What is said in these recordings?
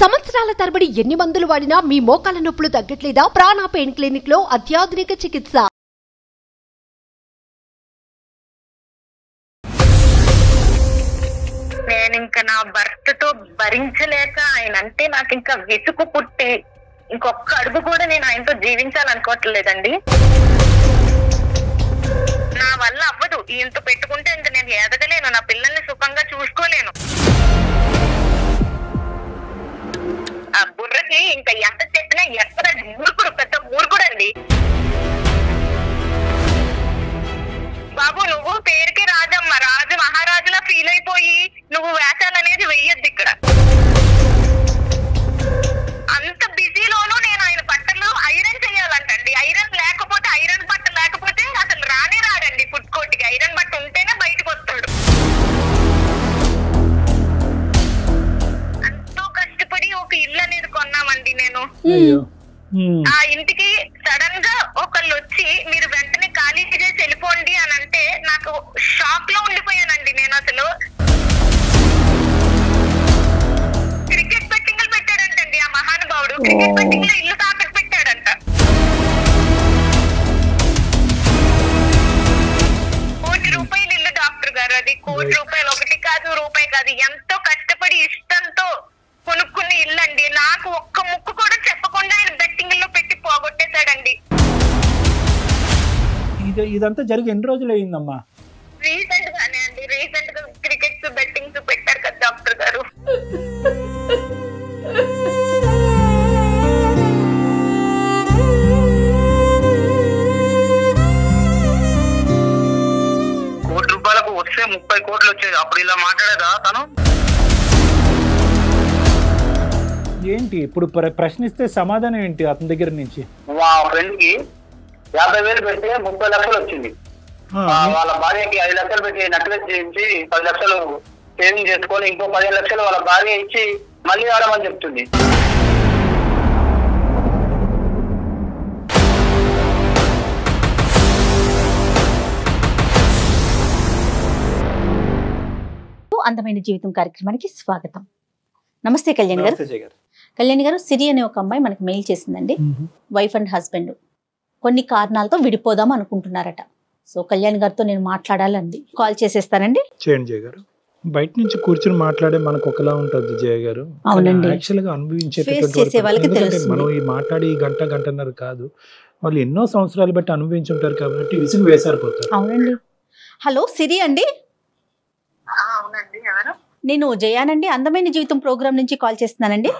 సంవత్సరాల తరబడి ఎన్ని మందులు వాడినా మీ మోకాల నొప్పులు తగ్గట్లేదా? ప్రాణ పెయిన్ క్లినిక్ లో అత్యాధునిక చికిత్స. నేను ఇంకా నా భర్తతో భరించలేక ఆయన అంటే నాకు ఇంకా విసుగు పుట్టి ఇంకొక అడుగు కూడా నేను ఆయనతో జీవించాలనుకోవట్లేదండి. నా వల్ల అవ్వదు, ఈయనతో పెట్టుకుంటే ఇంకా నేను ఎదగలేను, నా పిల్లల్ని సుఖంగా చూసుకోలేను. ఆ బుర్రకి ఇంకా ఎంత చెప్పినా ఎక్కడ మూర్ఖుడు, పెద్ద మూర్ఖుడండి బాబు. నువ్వు పేరుకి రాజమ్మ, రాజు మహారాజులా ఫీల్ అయిపోయి నువ్వు వేషాలు అనేది వెయ్యొద్దు ఇక్కడ. అంత బిజీలోనూ నేను ఆయన బట్టలు ఐరన్ చేయాలంటండి. ఐరన్ లేకపోతే, ఐరన్ బట్ట లేకపోతే అసలు రానే రాడండి ఫుడ్ కోర్ట్కి. ఐరన్ బట్ట ఉంటేనే బయటకు వస్తాడు. ఎంతో కష్టపడి ఒక ఇల్లు అనేది కొన్నామండి నేను. ఆ ఇంటికి సడన్ గా ఒకళ్ళు వచ్చి మీరు వెంటనే ఖాళీ చేసి వెళ్ళిపోండి అని అంటే నాకు షాక్ లో ఉండిపోయానండి. నేను అసలు క్రికెట్ బెట్టింగ్లు పెట్టాడంటండి ఆ మహానుభావుడు. క్రికెట్ బెట్టింగ్ లో ఇల్లు తాకట్టు పెట్టాడంట. ₹1,00,00,000 ఇల్లు డాక్టర్ గారు. అది ₹1,00,00,000 ఒకటి కాదు, రూపాయి కాదు, ఎంతో కష్టపడి ఇష్టంతో కొనుక్కున్న ఇల్లు అండి. నాకు ఒక్క ముక్కు కూడా చెప్పకుండా ఆయన బెట్టింగ్ లో పెట్టి పోగొట్టేశాడండి. ఇదంతా జరిగి ఎన్ని రోజులు అయిందమ్మా? రీసెంట్ గానే అండి, రీసెంట్ గా క్రికెట్ బెట్టింగ్స్ పెట్టారు కదా డాక్టర్ గారు. ₹1,00,00,000 వస్తే 30 కోట్లు వచ్చేది. అప్పుడు ఇలా మాట్లాడేదా తను? ఏంటి ఇప్పుడు ప్రశ్నిస్తే సమాధానం ఏంటి అతని దగ్గర నుంచి? మా ఫ్రెండ్ కి 50,000 పెడితే 30 లక్షలు వచ్చింది. వాళ్ళ భార్యకి 5 లక్షలు పెట్టి నెక్లెస్ చేయించి 10 లక్షలు సేవింగ్ చేసుకొని ఇంకో 15 లక్షలు వాళ్ళ భార్య ఇచ్చి మళ్ళీ ఆడమని చెప్తుంది. అందమైన జీవితం కార్యక్రమానికి స్వాగతం. నమస్తే కళ్యాణ్ గారు. కళ్యాణ్ గారు, సిరి అనే ఒక అమ్మాయి మనకి మెయిల్ చేసిందండి. వైఫ్ అండ్ హస్బెండ్ కొన్ని కారణాలతో విడిపోదాం అనుకుంటున్నారట. సో కళ్యాణ్ గారితో నేను మాట్లాడాలండి. కాల్ చేసేస్తానండి. చేయండి జయ గారు. బయట నుంచి కూర్చుని మాట్లాడే మనకు ఒకలా ఉంటుంది జయ గారు. అవునండి, యాక్చువల్ గా అనుభవించేటటువంటి మనం ఈ మాట్లాడి గంటన్నర కాదు, వాళ్ళు ఎన్నో సంవత్సరాలు బట్టి అనుభవించుంటారు కాబట్టి విసుగు వేసారిపోతారు. అవునండి. హలో సిరి అండి. అవునండి, ఎవరు? నేను జయానండి, అందమైన జీవితం ప్రోగ్రామ్ నుంచి కాల్ చేస్తున్నానండి.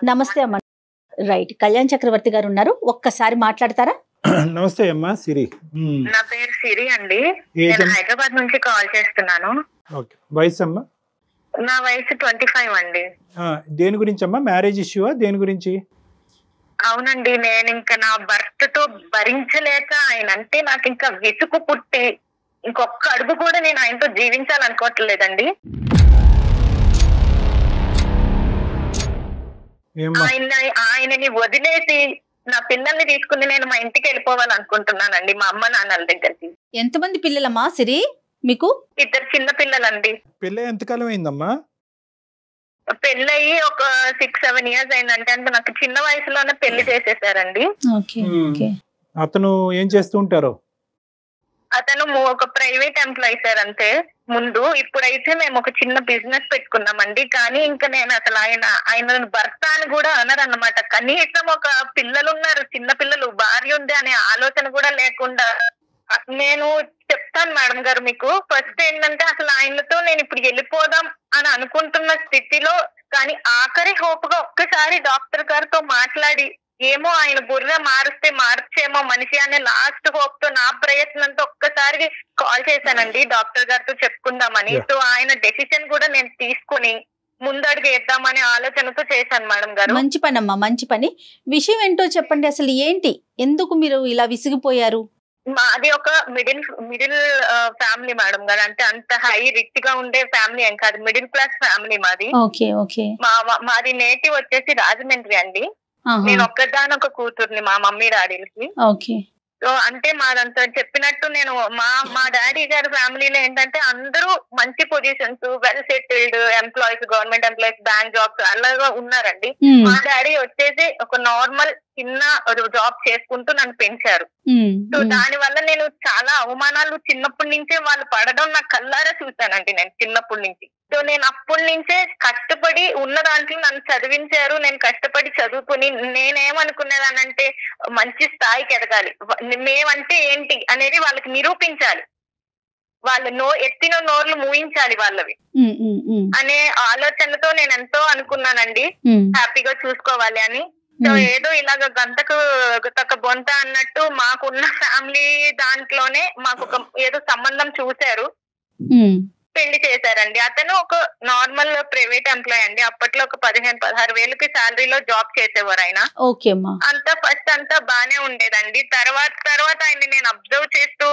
నమస్తే అమ్మ. రైట్, కళ్యాణ్ చక్రవర్తి గారు ఉన్నారు, ఒక్కసారి మాట్లాడతారా? నమస్తే అమ్మా సిరి. నా పేరు సిరి అండి, నేను హైదరాబాద్ నుంచి కాల్ చేస్తున్నాను. వయసు అమ్మా? నా వయసు 25 అండి. దేని గురించి అమ్మా? మ్యారేజ్ ఇష్యూవా దేని గురించి? అవునండి, నేను ఇంకా నా భర్తతో భరించలేక ఆయన అంటే నాకు ఇంకా విసుగు పుట్టి ఇంకొక అడుగు కూడా నేను ఆయనతో జీవించాలనుకోవట్లేదండి. ఆయనని వదిలేసి నా పిల్లల్ని తీసుకుని నేను మా ఇంటికి వెళ్ళిపోవాలనుకుంటున్నానండి, మా అమ్మ నాన్నల దగ్గరికి. ఎంతమంది పిల్లలమ్మా సిరి మీకు? 2 చిన్న పిల్లలండి. పెళ్ళి ఎంతకాలం అయిందమ్మా? పెళ్ళయి ఒక 6-7 ఇయర్స్ అయిందంటే. అంటే నాకు చిన్న వయసులోనే పెళ్లి చేసేసారండి. అతను ఏం చేస్తూ ఉంటారు? అతను ఒక ప్రైవేట్ ఎంప్లాయీ సార్ అంతే ముందు. ఇప్పుడైతే మేము ఒక చిన్న బిజినెస్ పెట్టుకున్నామండి. కానీ ఇంకా నేను అసలు ఆయన భర్త అని కూడా అనరన్నమాట. కనీసం ఒక పిల్లలు ఉన్నారు, చిన్న పిల్లలు, భార్య ఉంది అనే ఆలోచన కూడా లేకుండా. నేను చెప్తాను మేడం గారు మీకు. ఫస్ట్ ఏంటంటే అసలు ఆయనతో నేను ఇప్పుడు వెళ్ళిపోదాం అని అనుకుంటున్న స్థితిలో, కానీ ఆఖరి హోప్ గా ఒక్కసారి డాక్టర్ గారితో మాట్లాడి ఏమో ఆయన బుర్ర మారుస్తే మార్చేమో మనిషి అనే లాస్ట్ హోప్ తో నా ప్రయత్నంతో ఒక్కసారి కాల్ చేశానండి డాక్టర్ గారితో చెప్పుకుందామని. సో ఆయన డెసిషన్ కూడా నేను తీసుకుని ముందడుగు వేద్దామనే ఆలోచనతో చేశాను మేడం గారు. మంచి పని అమ్మా, మంచి పని. విషయం ఏంటో చెప్పండి, అసలు ఏంటి, ఎందుకు మీరు ఇలా విసిగిపోయారు? మాది ఒక మిడిల్ ఫ్యామిలీ మేడం గారు. అంటే అంత హై రిచ్ గా ఉండే ఫ్యామిలీ ఏం కాదు, మిడిల్ క్లాస్ ఫ్యామిలీ మాది. మాది నేటివ్ వచ్చేసి రాజమండ్రి అండి. నేను ఒక్కదానొక కూతుర్ని మా మమ్మీ డాడీలకి. సో అంటే మాదంతా చెప్పినట్టు నేను మా డాడీ గారి ఫ్యామిలీలో ఏంటంటే అందరూ మంచి positions, well settled employees, government employees, bank jobs అలాగా ఉన్నారండి. మా డాడీ వచ్చేసి ఒక నార్మల్ చిన్న జాబ్ చేసుకుంటూ నన్ను పెంచారు. సో దాని వల్ల నేను చాలా అవమానాలు చిన్నప్పటి నుంచే వాళ్ళు పడడం నా కళ్ళారా చూశానండి నేను చిన్నప్పటి నుంచి. సో నేను అప్పటి నుంచే కష్టపడి ఉన్న దాంట్లో నన్ను చదివించారు. నేను కష్టపడి చదువుకుని నేనేమనుకునేదానంటే మంచి స్థాయికి ఎదగాలి, మేమంటే ఏంటి అనేది వాళ్ళకి నిరూపించాలి, వాళ్ళ ఎత్తిన నోర్లు మూయించాలి వాళ్ళవి అనే ఆలోచనతో నేను ఎంతో అనుకున్నానండి హ్యాపీగా చూసుకోవాలి అని. సో ఏదో ఇలాగ గంతకు తక్క బొంత అన్నట్టు మాకున్న ఫ్యామిలీ దాంట్లోనే మాకు ఒక ఏదో సంబంధం చూశారు, పెళ్లి చేశారండి. అతను ఒక నార్మల్ ప్రైవేట్ ఎంప్లాయ్ అండి. అప్పట్లో ఒక 15-16 వేలకి శాలరీలో జాబ్ చేసేవారు ఆయన. అంతా ఫస్ట్ అంతా బానే ఉండేదండి. తర్వాత ఆయన నేను అబ్జర్వ్ చేస్తూ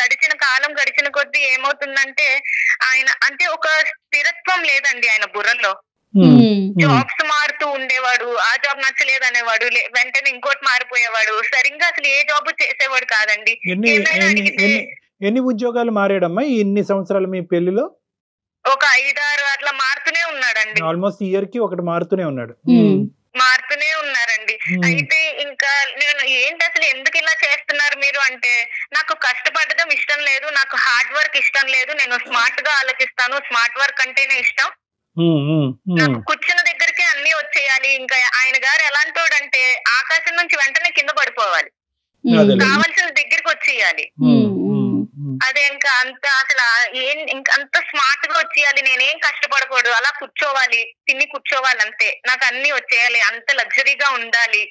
గడిచిన కొద్దీ ఏమవుతుందంటే ఆయన అంటే ఒక స్థిరత్వం లేదండి ఆయన బుర్రలో. జాబ్స్ మారుతూ ఉండేవాడు, ఆ జాబ్ నచ్చలేదు అనేవాడు, వెంటనే ఇంకోటి మారిపోయేవాడు, సరిగ్గా అసలు ఏ జాబ్ చేసేవాడు కాదండి. ఎన్ని ఉద్యోగాలు మారాడమ్మా ఇన్ని సంవత్సరాలు మీ పెళ్లిలో? ఒక 5-6 అట్లా మారుతూనే ఉన్నాడండి. ఆల్మోస్ట్ ఇయర్ కి ఒకటి మారుతూనే ఉన్నాడు. మారుతూనే ఉన్నారండి. అయితే ఇంకా నేను ఏంటి అసలు ఎందుకు ఇలా చేస్తున్నారు మీరు అంటే, నాకు కష్టపడడం ఇష్టం లేదు, నాకు హార్డ్ వర్క్ ఇష్టం లేదు, నేను స్మార్ట్ గా ఆలోచిస్తాను, స్మార్ట్ వర్క్ అంటేనే ఇష్టం, నాకు కూర్చున్న దగ్గరికి అన్ని వచ్చేయాలి. ఇంకా ఆయన గారు ఎలాంటోడంటే ఆకాశం నుంచి వెంటనే కింద పడిపోవాలి, కావాల్సిన దగ్గరికి వచ్చేయాలి. అదే ఇంకా అంత అసలు ఇంకా అంత స్మార్ట్ గా వచ్చేయాలి, నేనేం కష్టపడకూడదు, అలా కూర్చోవాలి, తిని కూర్చోవాలి అంతే, నాకు అన్ని వచ్చేయాలి, అంత లగ్జరీగా ఉండాలి,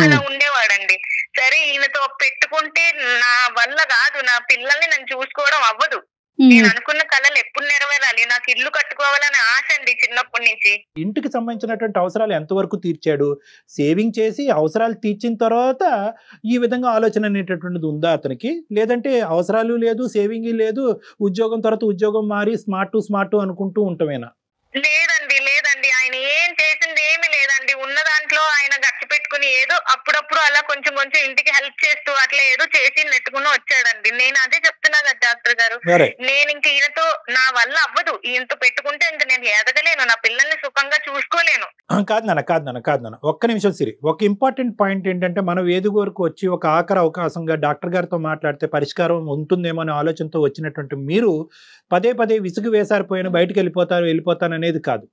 అలా ఉండేవాడండి. సరే ఈయనతో పెట్టుకుంటే నా వల్ల కాదు, నా పిల్లల్ని నన్ను చూసుకోవడం అవ్వదు, నేను అనుకున్న కళలు ఎప్పుడు నెరవేరాలి, నాకు ఇల్లు కట్టుకోవాలని ఆశ అండి చిన్నప్పటి నుంచి. ఇంటికి సంబంధించినటువంటి అవసరాలు ఎంతవరకు తీర్చాడు? సేవింగ్ చేసి అవసరాలు తీర్చిన తర్వాత ఈ విధంగా ఆలోచన అనేటటువంటిది ఉందా అతనికి? లేదంటే అవసరాలు లేదు, సేవింగ్ లేదు, ఉద్యోగం తర్వాత ఉద్యోగం మారి స్మార్ట్ అనుకుంటూ ఉంటామేనా? లేదండి ఆయన ఏం చేసింది ఏమి లేదండి. ఉన్న దాంట్లో ఆయన గట్టి పెట్టుకుని ఏదో అప్పుడప్పుడు అలా కొంచెం ఇంటికి హెల్ప్ చేస్తూ అట్లా ఏదో చేసి నెట్టుకుని వచ్చాడండి. నేను అదే చెప్తున్నా కదా డాక్టర్ గారు, నేను ఇంక ఈయనతో నా వల్ల అవ్వదు, ఈయనతో పెట్టుకుంటే ఇంక నేను ఎదగలేను, నా పిల్లల్ని సుఖంగా చూసుకోలేను. కాదు నాన్న ఒక్క నిమిషం సిరి. ఒక ఇంపార్టెంట్ పాయింట్ ఏంటంటే, మనం వేదిక వరకు వచ్చి ఒక ఆఖరి అవకాశంగా డాక్టర్ గారితో మాట్లాడితే పరిష్కారం ఉంటుందేమో అనే ఆలోచనతో వచ్చినటువంటి మీరు పదే విసుగు వేసారిపోయిన బయటకు వెళ్ళిపోతాను అనేది కాదు.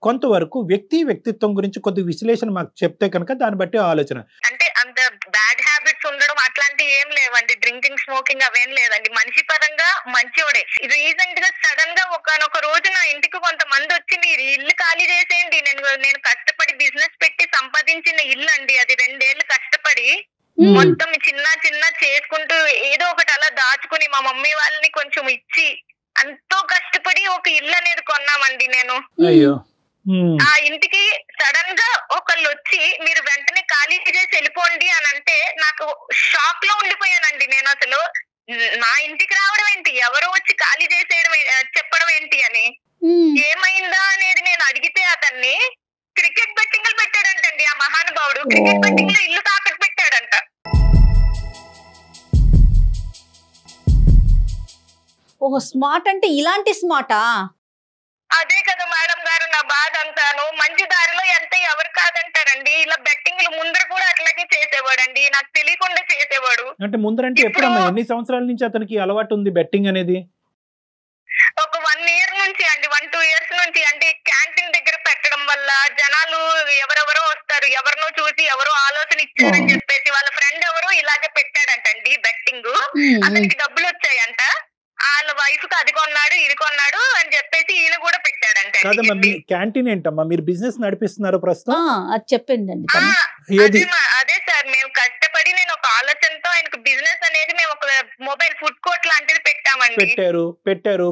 కొంతవరకు వ్యక్తిత్వం గురించి కొద్ది విశ్లేషణ మాకు చెప్తే కనుక దాన్ని బట్టి ఆలోచన. అంటే అంత బ్యాడ్ హ్యాబిట్స్ ఉండడం అట్లాంటివి ఏం లేవండి, డ్రింకింగ్ స్మోకింగ్ అవేం లేదండి, మనిషి పరంగా మంచివాడే. రీసెంట్ గా సడన్ గా ఒక రోజు నా ఇంటికి కొంతమంది వచ్చి మీరు ఇల్లు ఖాళీ చేసేయండి, నేను కష్టపడి బిజినెస్ పెట్టి సంపాదించిన ఇల్లు అండి, అది 2 ఏళ్ళు కష్టపడి మొత్తం చిన్న చేసుకుంటూ ఏదో ఒకటి అలా దాచుకుని మా మమ్మీ వాళ్ళని కొంచెం ఇచ్చి ఎంతో కష్టపడి ఒక ఇల్లు అనేది కొన్నామండి నేను. ఆ ఇంటికి సడన్ గా ఒకళ్ళు వచ్చి మీరు వెంటనే ఖాళీ చేసి వెళ్ళిపోండి అని అంటే నాకు షాక్ లో ఉండిపోయానండి. నేను అసలు నా ఇంటికి రావడం ఏంటి, ఎవరో వచ్చి ఖాళీ చేసేయడం చెప్పడం ఏంటి అని, ఏమైందా అనేది నేను అడిగితే అతన్ని క్రికెట్ బెట్టింగ్లు పెట్టాడంటండి ఆ మహానుభావుడు. క్రికెట్ బెట్టింగ్ లో ఇల్లు తాకట్టు పెట్టాడంట. ఓహో, స్మార్ట్ అంటే ఇలాంటి స్మార్టా? అదే కదా మేడం గారు నా బాధ అంతాను. మంచి దారిలో ఎంత ఎవరు కాదంటారండి, ఇలా బెట్టింగ్లు ముందర కూడా అట్లాగే చేసేవాడండి, నాకు తెలియకుండా చేసేవాడు. అంటే ముందరంటే ఎప్పుడమ్మా, ఎన్ని సంవత్సరాల నుంచి అతనికి అలవాటు ఉంది బెట్టింగ్ అనేది? ఒక 1 year నుంచి అండి, 1-2 years నుంచి. అంటే క్యాంటీన్ దగ్గర పెట్టడం వల్ల జనాలు ఎవరెవరో వస్తారు, ఎవరినో చూసి ఎవరో ఆలోచన ఇచ్చారని చెప్పేసి వాళ్ళ ఫ్రెండ్ ఎవరో ఇలాగే పెట్టాడంటండి బెట్టింగ్, అతనికి డబ్బులు వచ్చాయంట, వాళ్ళ వైఫ్ కి అది కొన్నాడు ఇది కొన్నాడు అని చెప్పేసి ఈయన కూడా పెట్టాడంటే. క్యాంటీన్ ఏంటమ్మా, మీరు బిజినెస్ నడిపిస్తున్నారు ప్రస్తుతం? అది చెప్పిందండి. అదే సార్, మేము కష్టపడి నేను ఒక ఆలోచనతో ఆయనకు బిజినెస్ అనేది మేము ఒక మొబైల్ ఫుడ్ కోర్ట్ లాంటిది పెట్టామండి. పెట్టారు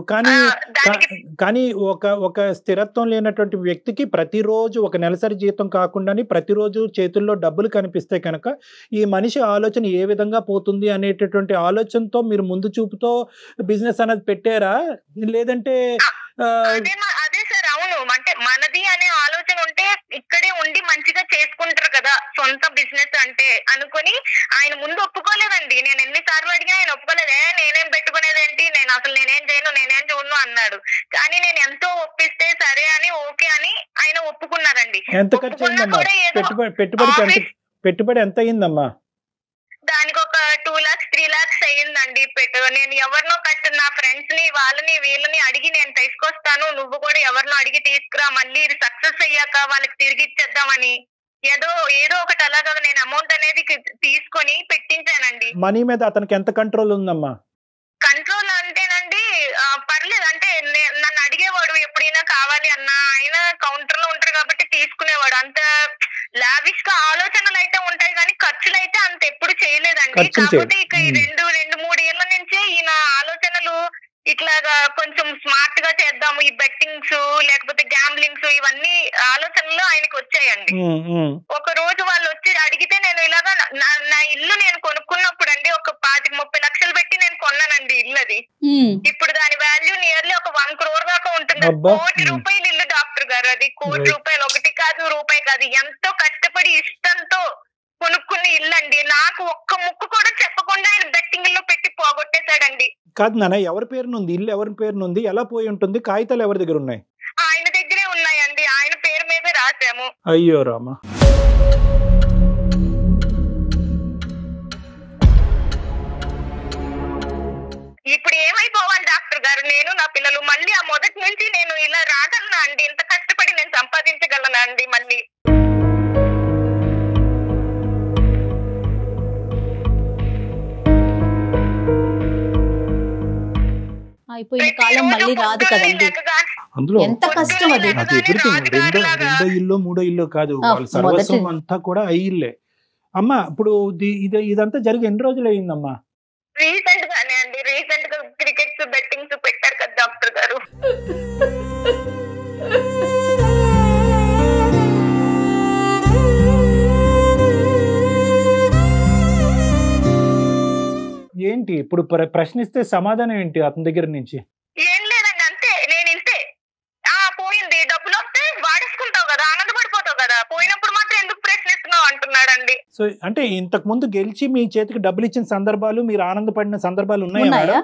కానీ ఒక స్థిరత్వం లేనటువంటి వ్యక్తికి ప్రతిరోజు ఒక నెలసరి జీతం కాకుండా ప్రతిరోజు చేతుల్లో డబ్బులు కనిపిస్తే కనుక ఈ మనిషి ఆలోచన ఏ విధంగా పోతుంది అనేటటువంటి ఆలోచనతో మీరు ముందు చూపుతో బిజినెస్ అనేది పెట్టారా? లేదంటే అదే సార్, అవును. అంటే మనది అనే ఆలోచన ఉంటే ఇక్కడే ఉండి మంచిగా చేసుకుంటారు కదా, సొంత బిజినెస్ అంటే అనుకుని ఆయన ముందు ఒప్పుకోలేదండి. నేను ఎన్నిసార్లు అడిగినా ఆయన ఒప్పుకోలేదే. నేనేం పెట్టుకునేదేంటి, నేనేం చేయను, నేనేం చూడను అన్నాడు. కానీ నేను ఎంతో ఒప్పిస్తే సరే అని ఓకే అని ఆయన ఒప్పుకున్నారండి. ఎంత ఖర్చు అయిందమ్మా? పెట్టుబడి ఎంత అయిందమ్మా? దానికి ఒక 2 lakhs 3 lakhs అయ్యిందండి. నేను ఎవరినో నా ఫ్రెండ్స్ ని వాళ్ళని వీళ్ళని అడిగి నేను తీసుకొస్తాను, నువ్వు కూడా ఎవరినో అడిగి తీసుకురా, మళ్ళీ ఇది సక్సెస్ అయ్యాక వాళ్ళకి తిరిగి ఇచ్చేద్దామని ఏదో ఒకటి అలాగా నేను అమౌంట్ అనేది తీసుకొని పెట్టించానండి. మనీ మీద అతనికి ఎంత కంట్రోల్ ఉందమ్మా? కంట్రోల్ అంటేనండి పర్లేదు, అంటే నన్ను అడిగేవాడు ఎప్పుడైనా కావాలి అన్న. ఆయన కౌంటర్ లో ఉంటారు కాబట్టి తీసుకునేవాడు. అంత లావిష్ గా ఆలోచనలు అయితే ఉంటాయి కానీ ఖర్చులు అయితే అంత ఎప్పుడు చేయలేదండి. కాకపోతే ఇక ఈ 2-3 ఏళ్ల నుంచే ఈయన ఆలోచనలు ఇట్లాగా కొంచెం స్మార్ట్ గా చేద్దాము, ఈ బెట్టింగ్స్ లేకపోతే గ్యాంబ్లింగ్స్ ఇవన్నీ ఆలోచనలు ఆయనకి వచ్చాయండి. ఒక రోజు వాళ్ళు వచ్చి అడిగితే నేను ఇలాగా నా ఇల్లు నేను కొనుక్కున్నప్పుడు అండి ఒక 25-30 లక్షలు పెట్టి నేను కొన్నానండి ఇల్లు. అది ఇప్పుడు దాని వాల్యూ నియర్లీ ఒక 1 crore దాకా ఉంటుంది. 1 కోటి రూపాయలు ఇల్లు డాక్టర్ గారు. అది 1 కోటి రూపాయలు, ఒకటి కాదు రూపాయి కాదు, ఎంతో కష్టపడి ఇష్టంతో కొనుక్కున్న ఇల్లు అండి. నాకు ఒక్క ముక్కు కూడా చెప్పకుండా ఆయన బెట్టింగ్ లో పెట్టి పోగొట్టేశాడండి. కాదు నాన్న, ఎవరి పేరునుంది ఇల్లు? ఎవరి పేరునుంది? ఎలా పోయి ఉంటుంది? కాగితాలు ఎవరి దగ్గర ఉన్నాయి? ఆయన దగ్గరే ఉన్నాయండి. ఆయన పేరు మీదే రాసాము. అయ్యో రామా. ఇప్పుడు ఏమైపోవాలి డాక్టర్ గారు? నేను నా పిల్లలు మళ్ళీ ఆ మొదటి నుంచి నేను ఇలా రాగలనా అండి? ఇంత కష్టపడి నేను సంపాదించగలనా అండి మళ్ళీ? అయిపోయిన కాలం మళ్ళీ రాదు కదండి. అందులో ఎంత కష్టం అది. రెండో ఇల్లు 3వ ఇల్లు కాదు, వాళ్ళ సర్వస్వం అంతా కూడా ఇల్లే. అమ్మా ఇప్పుడు ఇదంతా జరిగి ఎన్ని రోజులు అయిందమ్మా? రీసెంట్ గానే అండి. రీసెంట్ గా క్రికెట్ బెట్టింగ్స్ పెట్టారు కదా డాక్టర్ గారు. ఏంటి ఇప్పుడు ప్రశ్నిస్తే సమాధానం ఏంటి అతని దగ్గర నుంచి? ఏం లేదండి, అంతే. నేను ఇంతే. పోయింది, డబ్బులు వస్తే వాడేసుకుంటావు కదా, ఆనందపడిపోతావు కదా, పోయినప్పుడు మాత్రం ఎందుకు ప్రశ్నిస్తున్నావు అంటున్నాడండి. సో అంటే ఇంతకు ముందు గెలిచి మీ చేతికి డబ్బులు ఇచ్చిన సందర్భాలు, మీరు ఆనందపడిన సందర్భాలు ఉన్నాయా?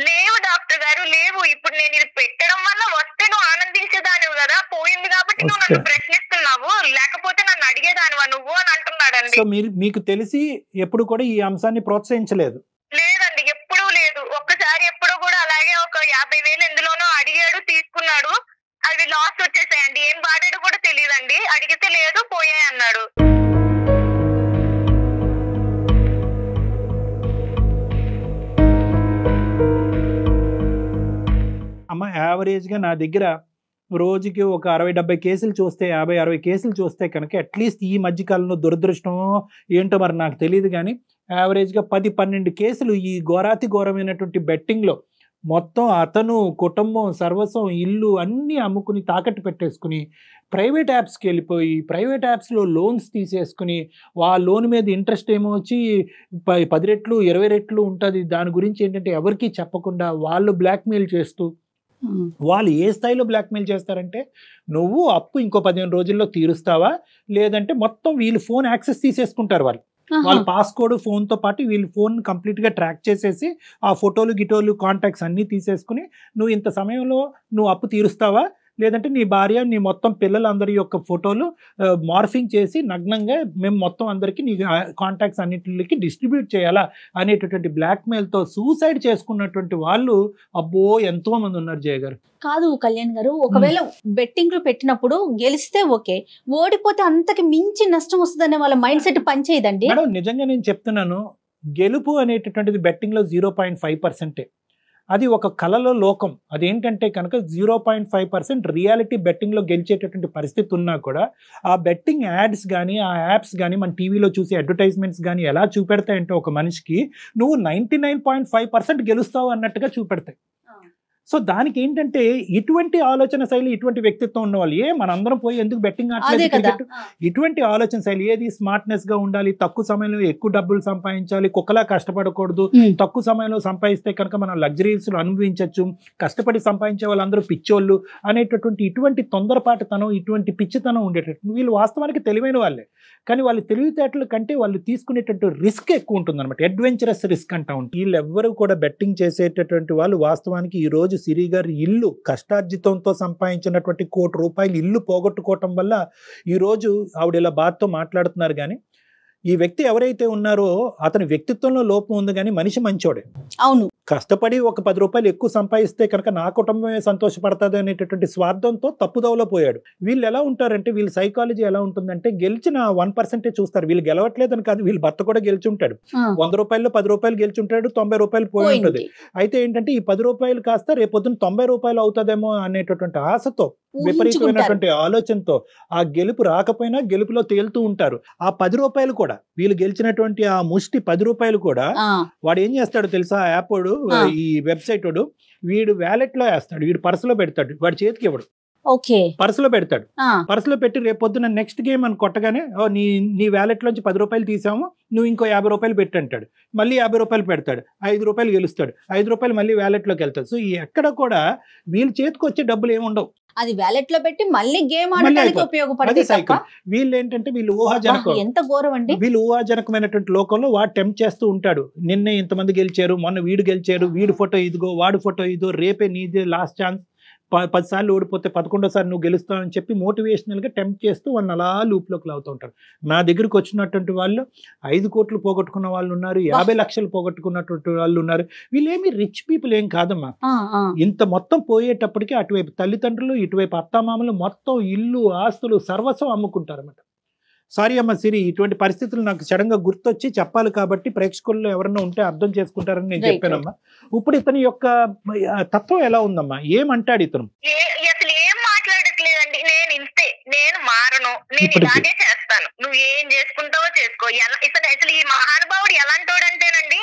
లేవు డాక్టర్ గారు, లేవు. ఇప్పుడు నేను ఇది పెట్టడం వల్ల వస్తే నువ్వు ఆనందించేదానివి కదా, పోయింది కాబట్టి నువ్వు నన్ను ప్రశ్నిస్తున్నావు, లేకపోతే నన్ను అడిగేదానివా నువ్వు అని అంటున్నాడండి. సో మీకు తెలిసి ఎప్పుడు కూడా ఈ అంశాన్ని ప్రోత్సహించలేదు? లేదండి, ఎప్పుడూ లేదు. ఒక్కసారి ఎప్పుడు కూడా అలాగే ఒక 50,000 ఎందులోనో అడిగాడు, తీసుకున్నాడు. అవి లాస్ వచ్చేసాయండి. ఏం వాడాడు కూడా తెలియదండి. అడిగితే లేదు, పోయాయి అన్నాడు. అమ్మ యావరేజ్ గా నా దగ్గర రోజుకి ఒక 60-70 కేసులు చూస్తే, 50-60 కేసులు చూస్తే కనుక అట్లీస్ట్ ఈ మధ్యకాలంలో దురదృష్టమో ఏంటో మరి నాకు తెలియదు కానీ యావరేజ్గా 10-12 కేసులు ఈ ఘోరాతి ఘోరమైనటువంటి బెట్టింగ్లో మొత్తం అతను కుటుంబం సర్వస్వం ఇల్లు అన్నీ అమ్ముకుని తాకట్టు పెట్టేసుకుని ప్రైవేట్ యాప్స్కి వెళ్ళిపోయి ప్రైవేట్ యాప్స్లో లోన్స్ తీసేసుకుని ఆ లోన్ మీద ఇంట్రెస్ట్ ఏమో వచ్చి 10 రెట్లు 20 రెట్లు ఉంటుంది. దాని గురించి ఏంటంటే ఎవరికీ చెప్పకుండా వాళ్ళు బ్లాక్మెయిల్ చేస్తూ, వాళ్ళు ఏ స్థాయిలో బ్లాక్మెయిల్ చేస్తారంటే నువ్వు అప్పు ఇంకో 15 రోజుల్లో తీరుస్తావా, లేదంటే మొత్తం వీళ్ళు ఫోన్ యాక్సెస్ తీసేసుకుంటారు. వాళ్ళ పాస్కోడ్ ఫోన్తో పాటు వీళ్ళు ఫోన్ కంప్లీట్గా ట్రాక్ చేసేసి ఆ ఫోటోలు గిటోలు కాంటాక్ట్స్ అన్నీ తీసేసుకుని నువ్వు ఇంత సమయంలో నువ్వు అప్పు తీరుస్తావా, లేదంటే నీ భార్య నీ మొత్తం పిల్లలందరి యొక్క ఫోటోలు మార్ఫింగ్ చేసి నగ్నంగా మేము మొత్తం అందరికీ నీ కాంటాక్ట్స్ అన్నింటికి డిస్ట్రిబ్యూట్ చేయాలా అనేటటువంటి బ్లాక్మెయిల్తో సూసైడ్ చేసుకున్నటువంటి వాళ్ళు అబ్బో ఎంతో మంది ఉన్నారు జయ గారు. కాదు కళ్యాణ్ గారు, ఒకవేళ బెట్టింగ్లు పెట్టినప్పుడు గెలిస్తే ఓకే, ఓడిపోతే అంతకి మించి నష్టం వస్తుందనే వాళ్ళ మైండ్ సెట్ పనిచేయదండి. మేడం నిజంగా నేను చెప్తున్నాను, గెలుపు అనేటటువంటిది బెట్టింగ్లో 0.5%. అది ఒక కళలో లోకం. అదేంటంటే కనుక 0.5% రియాలిటీ బెట్టింగ్లో గెలిచేటటువంటి పరిస్థితి ఉన్నా కూడా ఆ బెట్టింగ్ యాడ్స్ కానీ ఆ యాప్స్ కానీ మన టీవీలో చూసే అడ్వర్టైజ్మెంట్స్ కానీ ఎలా చూపెడతాయంటే ఒక మనిషికి నువ్వు 99.5% గెలుస్తావు అన్నట్టుగా చూపెడతాయి. సో దానికి ఏంటంటే ఇటువంటి ఆలోచన శైలి, ఇటువంటి వ్యక్తిత్వం ఉన్న వాళ్ళు మనందరం పోయి ఎందుకు బెట్టింగ్ ఆడలేదు, ఇటువంటి ఆలోచన శైలి ఏది స్మార్ట్నెస్ గా ఉండాలి, తక్కువ సమయంలో ఎక్కువ డబ్బులు సంపాదించాలి, కుక్కలా కష్టపడకూడదు, తక్కువ సమయంలో సంపాదిస్తే కనుక మనం లగ్జరీస్ అనుభవించవచ్చు, కష్టపడి సంపాదించే వాళ్ళందరూ పిచ్చోళ్ళు అనేటటువంటి ఇటువంటి తొందరపాటుతనం, ఇటువంటి పిచ్చితనం ఉండేటట్టు వీళ్ళు వాస్తవానికి తెలివైన వాళ్ళే, కానీ వాళ్ళ తెలివితేటల కంటే వాళ్ళు తీసుకునేటట్టు రిస్క్ ఎక్కువ ఉంటుంది అనమాట, అడ్వెంచరస్ రిస్క్ అంటా ఉంటుంది. వీళ్ళెవ్వరూ కూడా బెట్టింగ్ చేసేటటువంటి వాళ్ళు వాస్తవానికి ఈ రోజు సిరి గారి ఇల్లు కష్టార్జితంతో సంపాదించినటువంటి ₹1,00,00,000 ఇల్లు పోగొట్టుకోవటం వల్ల ఈ రోజు ఆవిడ ఇలా బాధతో మాట్లాడుతున్నారు. కానీ ఈ వ్యక్తి ఎవరైతే ఉన్నారో అతని వ్యక్తిత్వంలో లోపం ఉంది, కానీ మనిషి మంచోడే. అవును, కష్టపడి ఒక ₹10 ఎక్కువ సంపాదిస్తే కనుక నా కుటుంబమే సంతోషపడుతుంది అనేటటువంటి స్వార్థంతో తప్పుదోవలో పోయాడు. వీళ్ళు ఎలా ఉంటారంటే, వీళ్ళ సైకాలజీ ఎలా ఉంటుందంటే, గెలిచిన 1% చూస్తారు. వీళ్ళు గెలవట్లేదని కాదు, వీళ్ళ భర్త కూడా గెలిచి ఉంటాడు, ₹100 ₹10 గెలిచి ఉంటాడు, ₹90 పోయి ఉంటుంది. అయితే ఏంటంటే ఈ ₹10 కాస్త రేపొద్దున ₹90 అవుతుందేమో అనేటటువంటి ఆశతో, విపరీతమైనటువంటి ఆలోచనతో ఆ గెలుపు రాకపోయినా గెలుపులో తేలుతూ ఉంటారు. ఆ ₹10 కూడా వీళ్ళు గెలిచినటువంటి ఆ ముష్టి ₹10 కూడా వాడు ఏం చేస్తాడో తెలుసా, ఆ యాప్ వాడు, ఈ వెబ్సైట్ వాడు, వీడు వ్యాలెట్ లో వేస్తాడు, వీడు పర్సులో పెడతాడు, వాడి చేతికి ఇవ్వడు, పర్సులో పెడతాడు. పర్సులో పెట్టి రేపొద్దున నెక్స్ట్ గేమ్ అని కొట్టగానే నీ వ్యాలెట్ లోంచి ₹10 తీసాము, నువ్వు ఇంకో ₹50 పెట్టి అంటాడు, మళ్ళీ ₹50 పెడతాడు, ₹5 గెలుస్తాడు, ₹5 మళ్ళీ వ్యాలెట్ లోకి వెళ్తాడు. సో ఎక్కడ కూడా వీళ్ళ చేతికి వచ్చే డబ్బులు ఏముండవు, అది వ్యాలెట్ లో పెట్టి మళ్ళీ గేమ్ ఆడడానికి ఉపయోగపడుతుంది. సైకిల్ వీళ్ళు ఏంటంటే వీళ్ళు ఊహాజనకం, ఎంత ఘోరం అండి, వీళ్ళు ఊహాజనకమైనటువంటి లోకంలో వాడు టెంప్ట్ చేస్తూ ఉంటాడు. నిన్నే ఇంతమంది గెలిచారు, మొన్న వీడు గెలిచారు, వీడి ఫోటో ఇదిగో, వాడి ఫోటో ఇదో, రేపే నీదే లాస్ట్ ఛాన్స్, 10 సార్లు ఓడిపోతే 11వ నువ్వు గెలుస్తావు అని చెప్పి మోటివేషనల్ గా టెంప్ట్ చేస్తూ వాళ్ళని అలా లూప్లోకి లాగుతూ ఉంటారు. నా దగ్గరకు వచ్చినటువంటి వాళ్ళు 5 కోట్లు పోగొట్టుకున్న వాళ్ళు ఉన్నారు, 50 లక్షలు పోగొట్టుకున్నటువంటి వాళ్ళు ఉన్నారు. వీళ్ళేమి రిచ్ పీపుల్ ఏం కాదమ్మా. ఇంత మొత్తం పోయేటప్పటికి అటువైపు తల్లిదండ్రులు, ఇటువైపు అత్తామామలు మొత్తం ఇల్లు, ఆస్తులు, సర్వస్వం అమ్ముకుంటారు అన్నమాట. సారీ అమ్మ సిరి, ఇటువంటి పరిస్థితులు నాకు సడన్ గా గుర్తొచ్చి చెప్పాలి కాబట్టి ప్రేక్షకుల్లో ఎవరన్నా ఉంటే అర్థం చేసుకుంటారని నేను చెప్పానమ్మా. ఇప్పుడు ఇతని యొక్క తత్వం ఎలా ఉందమ్మా, ఏమంటాడు ఇతను? అసలు ఏం మాట్లాడట్లేదండి, నేను ఇంతే, నేను మారను, నేను ఇలాగే చేస్తాను, నువ్వు ఏం చేసుకుంటావో చేసుకో. అసలు ఈ మహానుభావుడు ఎలాంటోడంటేనండి,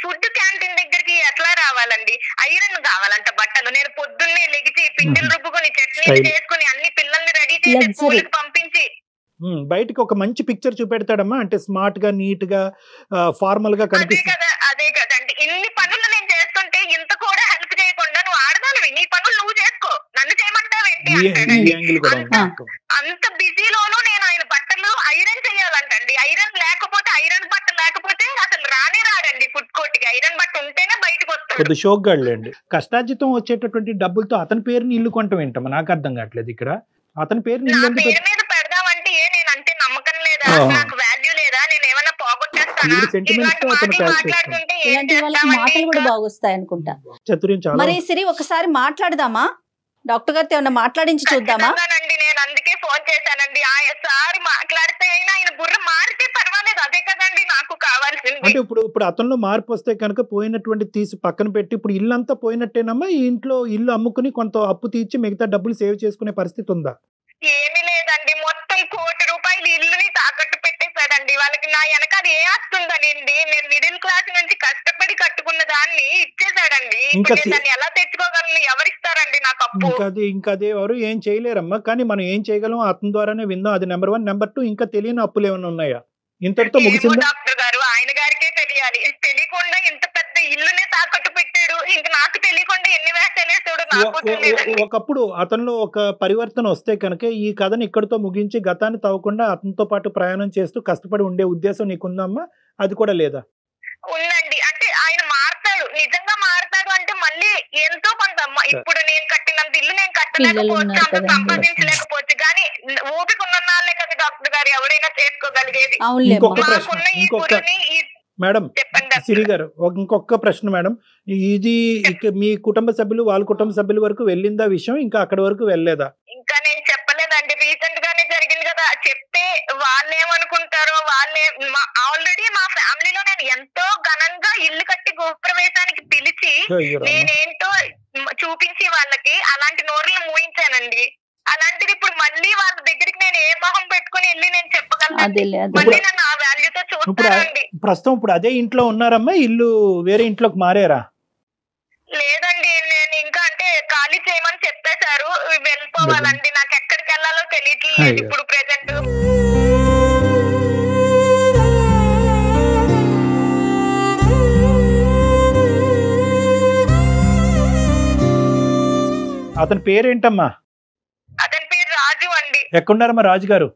ఫుడ్ క్యాంటీన్ దగ్గరికి ఎట్లా రావాలండి, ఐరన్ కావాలంట బట్టలు, నేను పొద్దున్నే లెగిచి పిండిలు రుబ్బుకొని చట్నీలు చేసుకుని అన్ని పిల్లల్ని రెడీ చేసి స్కూల్కి పంపించి బయటకి ఒక మంచి పిక్చర్ చూపెడతాడమ్మా, అంటే స్మార్ట్ గా, నీట్ గా, ఫార్మల్ గా కనిపిస్తుంది. అదే కదండి, ఇన్ని పనులు నేను చేస్తుంటే ఇంత కూడా హెల్ప్ చేయకుండా నువ్వు ఆడదానివి, నీ పనులు నువ్వు చేసుకో, నన్ను చేయమంటావేంటి అంటాడండి. అంత బిజీలోనూ నేను ఆయన బట్టలు ఐరన్ చేయాలంటండి. ఐరన్ లేకపోతే, ఐరన్ బట్ట లేకపోతే అసలు రాడండి ఫుడ్ కోర్ట్ కి. ఐరన్ బట్ట ఉంటేనే బయటకు వస్తాడు. కొద్ది షోక్ గాళ్ళండి. కష్టార్జితం వచ్చేటటువంటి డబ్బులతో అతని పేరుని ఇల్లు కొంటాం ఏంటమ్మా, నాకు అర్థం కావట్లేదు. ఇక్కడ అతని పేరుని ఇల్లు మీద పెడదామంటే నేనంటే నమ్మకం లేదా, నాకు వాల్యూ లేదా, నేను ఏమన్నా పోగొట్టేస్తానా, మాట్లాడుతుంటే మాటలు కూడా బాగొస్తాయి అనుకుంటా. మరి సిరి ఒకసారి మాట్లాడదామా, డాక్టర్ గారితో ఏమన్నా మాట్లాడించి చూద్దామా? నేను అందుకే ఫోన్ చేశానండి. సారి మాట్లాడితే అయినా ఆయన బుర్ర మారితే పర్వాలేదు, అదే కదండి నాకు కావాల్సింది. అంటే ఇప్పుడు అతనిలో మార్పు వస్తే కనుక పోయినటువంటి తీసి పక్కన పెట్టి, ఇప్పుడు ఇల్లు అంతా పోయినట్టేనమ్మా, ఈ ఇంట్లో ఇల్లు అమ్ముకుని కొంత అప్పు తీర్చి మిగతా డబ్బులు సేవ్ చేసుకునే పరిస్థితి ఉందా? ఏమీ లేదండి, మొత్తం ₹1,00,00,000 ఇల్లుని తాకట్టు పెట్టేశాడండి. వాళ్ళకి నా వెనకాల ఏ ఆస్తుందనండి, నేను మిడిల్ క్లాస్ నుంచి కష్టపడి కట్టుకున్న దాన్ని ఇచ్చేసాడండి. దాన్ని ఎలా తెచ్చుకోగలను, ఎవరిస్తారండి నాకు అప్పు? ఇంకా అదే ఎవరు ఏం చేయలేరమ్మా. కానీ మనం ఏం చేయగలం అతని ద్వారానే విందాం. అది నెంబర్ 1. నెంబర్ 2, ఇంకా తెలియని అప్పులు ఏమైనా ఉన్నాయా? ఇంతటితో ముగిసిందా? డాక్టర్ గారు, ఆయన గారికే తెలియాలి. తెలియకుండా ఇంత పెద్ద ఇల్లునే తాకట్టు పెట్టాడు, ఇంకా నాకు తెలియకుండా ఎన్ని వేసేసాడు. ఒకప్పుడు అతనిలో ఒక పరివర్తన వస్తే కనుక ఈ కథను ఇక్కడితో ముగించి గతాన్ని తవ్వకుండా అతనితో పాటు ప్రయాణం చేస్తూ కష్టపడి ఉండే ఉద్దేశం నీకుందమ్మా? అది కూడా లేదా? ఉందండి, అంటే ఆయన మారతాడు, నిజంగా మారతాడు అంటే మళ్ళీ ఎంతో కొంత. ఇప్పుడు నేను కట్టినంత ఇల్లు నేను కట్టలేకపోవచ్చు, అంత సంపాదించలేకపోవచ్చు, కానీ ఊపిక ఉన్న వాళ్ళే కదా డాక్టర్ గారు ఎవరైనా చేసుకోగలిగేది. మేడం సిరి గారు, ఇంకొక ప్రశ్న మేడం, ఇది మీ కుటుంబ సభ్యులు, వాళ్ళ కుటుంబ సభ్యుల వరకు వెళ్ళిందా విషయం? ఇంకా అక్కడ వరకు వెళ్ళలేదా? ఇంకా నేను చెప్పలేదండి, రీసెంట్ గానే జరిగింది కదా. చెప్తే వాళ్ళేమనుకుంటారో, ఆల్రెడీ మా ఫ్యామిలీలో నేను ఎంతో ఘనంగా ఇల్లు కట్టి గృహప్రవేశానికి పిలిచి నేనేంటో చూపించి వాళ్ళకి అలాంటి నోర్లు మూయించానండి. అలాంటిది ఇప్పుడు మళ్ళీ వాళ్ళ దగ్గరికి నేను ఏ మొహం పెట్టుకుని వెళ్ళి నేను చెప్పగలను? మళ్ళీ నన్ను ఆ వాల్యూతో చూస్తానండి. ప్రస్తుతం ఇప్పుడు అదే ఇంట్లో ఉన్నారమ్మా, ఇల్లు వేరే ఇంట్లోకి మారారా? లేదండి, నేను ఇంకా అంటే ఖాళీ చేయమని చెప్పేశారు, వెళ్ళిపోవాలండి. నాకు ఎక్కడికి వెళ్ళాలో తెలియట్లేదు ఇప్పుడు ప్రెసెంట్. అతని పేరేంటమ్మా? అతని పేరు రాజు అండి. ఎక్కడున్నారమ్మా రాజు గారు?